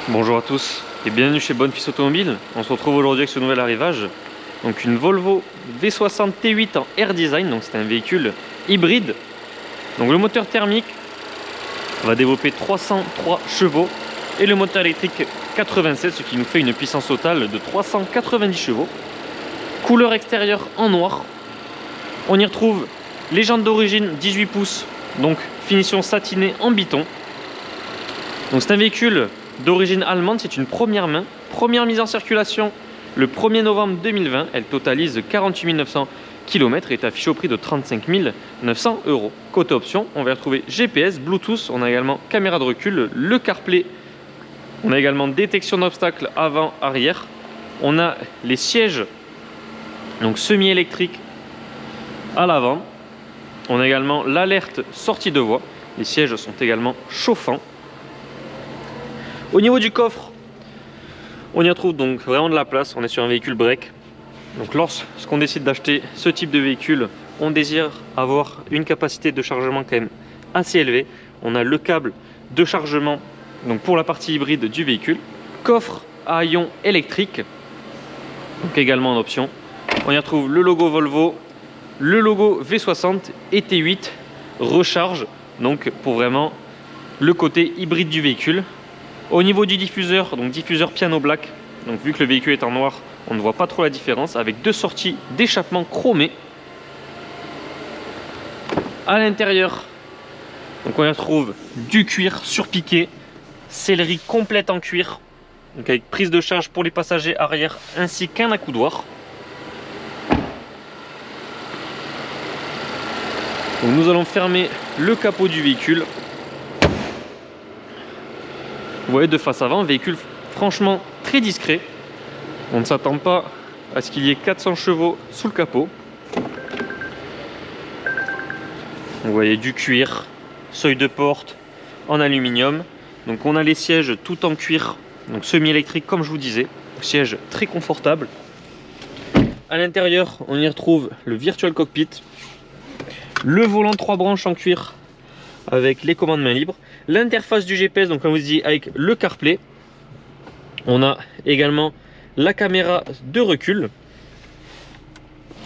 Bonjour à tous et bienvenue chez Bonfils Automobile. On se retrouve aujourd'hui avec ce nouvel arrivage. Donc une Volvo V60 T8 en Air Design, donc c'est un véhicule hybride. Donc le moteur thermique va développer 303 chevaux et le moteur électrique 87, ce qui nous fait une puissance totale de 390 chevaux. Couleur extérieure en noir. On y retrouve les jantes d'origine 18 pouces, donc finition satinée en biton. Donc c'est un véhicule d'origine allemande, c'est une première main, première mise en circulation le 1er novembre 2020. Elle totalise 48 900 km et est affichée au prix de 35 900 €. Côté option, on va retrouver GPS, Bluetooth, on a également caméra de recul, le CarPlay, on a également détection d'obstacles avant, arrière, on a les sièges donc semi-électriques à l'avant, on a également l'alerte sortie de voie, les sièges sont également chauffants. Au niveau du coffre, on y retrouve donc vraiment de la place, on est sur un véhicule break. Donc lorsqu'on décide d'acheter ce type de véhicule, on désire avoir une capacité de chargement quand même assez élevée. On a le câble de chargement donc pour la partie hybride du véhicule. Coffre à ion électrique, donc également en option. On y retrouve le logo Volvo, le logo V60 et T8 recharge, donc pour vraiment le côté hybride du véhicule. Au niveau du diffuseur, donc diffuseur piano black, donc vu que le véhicule est en noir, on ne voit pas trop la différence, avec deux sorties d'échappement chromées. À l'intérieur, donc on y retrouve du cuir surpiqué, sellerie complète en cuir, donc avec prise de charge pour les passagers arrière ainsi qu'un accoudoir. Donc nous allons fermer le capot du véhicule. Vous voyez, de face avant, véhicule franchement très discret. On ne s'attend pas à ce qu'il y ait 400 chevaux sous le capot. Vous voyez du cuir, seuil de porte en aluminium. Donc on a les sièges tout en cuir, donc semi-électrique comme je vous disais. Siège très confortable. À l'intérieur, on y retrouve le virtual cockpit, le volant 3 branches en cuir avec les commandes main libre, l'interface du GPS, donc comme je vous dis, avec le CarPlay. On a également la caméra de recul,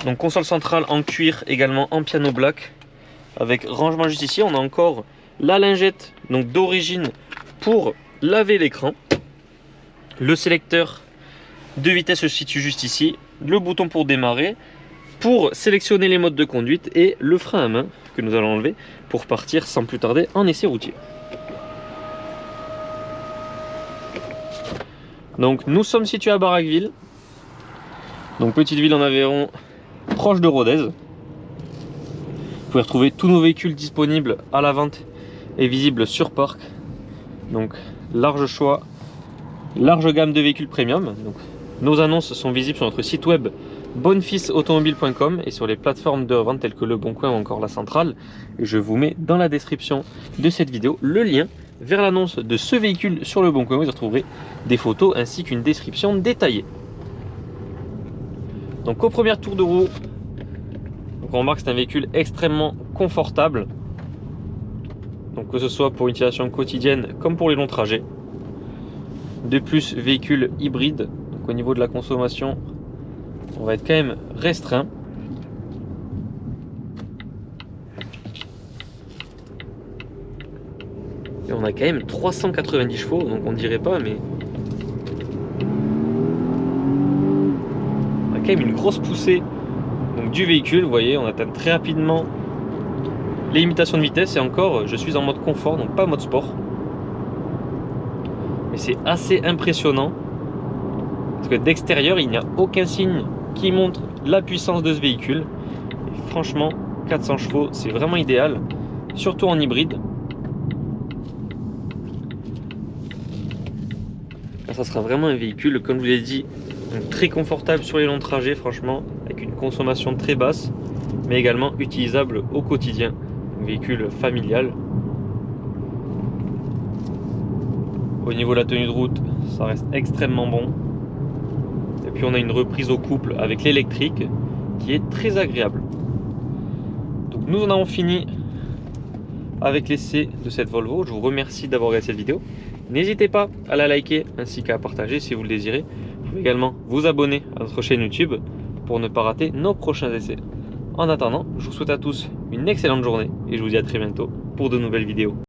donc console centrale en cuir, également en piano black avec rangement juste ici. On a encore la lingette donc d'origine pour laver l'écran, le sélecteur de vitesse se situe juste ici, le bouton pour démarrer, pour sélectionner les modes de conduite et le frein à main que nous allons enlever pour partir sans plus tarder en essai routier. Donc nous sommes situés à Barraqueville, donc petite ville en Aveyron proche de Rodez. Vous pouvez retrouver tous nos véhicules disponibles à la vente et visibles sur parc. Donc large choix, large gamme de véhicules premium. Donc, nos annonces sont visibles sur notre site web bonfilsautomobile.com et sur les plateformes de revente telles que Le Bon Coin ou encore La Centrale. Et je vous mets dans la description de cette vidéo le lien vers l'annonce de ce véhicule sur Le Bon Coin. Vous y retrouverez des photos ainsi qu'une description détaillée. Donc au premier tour de roue, donc on remarque que c'est un véhicule extrêmement confortable. Donc que ce soit pour une utilisation quotidienne comme pour les longs trajets. De plus, véhicule hybride, donc au niveau de la consommation, on va être quand même restreint. Et on a quand même 390 chevaux, donc on dirait pas, mais on a quand même une grosse poussée donc, du véhicule. Vous voyez, on atteint très rapidement les limitations de vitesse et encore, je suis en mode confort, donc pas mode sport. Mais c'est assez impressionnant parce que d'extérieur, il n'y a aucun signe qui montre la puissance de ce véhicule. Et franchement, 400 chevaux, c'est vraiment idéal, surtout en hybride. Là, ça sera vraiment un véhicule, comme je vous l'ai dit, donc très confortable sur les longs trajets, franchement, avec une consommation très basse, mais également utilisable au quotidien. Un véhicule familial. Au niveau de la tenue de route, ça reste extrêmement bon. Et puis on a une reprise au couple avec l'électrique qui est très agréable. Donc nous en avons fini avec l'essai de cette Volvo. Je vous remercie d'avoir regardé cette vidéo n'hésitez pas à la liker ainsi qu'à partager si vous le désirez. Vous pouvez également vous abonner à notre chaîne YouTube pour ne pas rater nos prochains essais. En attendant, je vous souhaite à tous une excellente journée et je vous dis à très bientôt pour de nouvelles vidéos.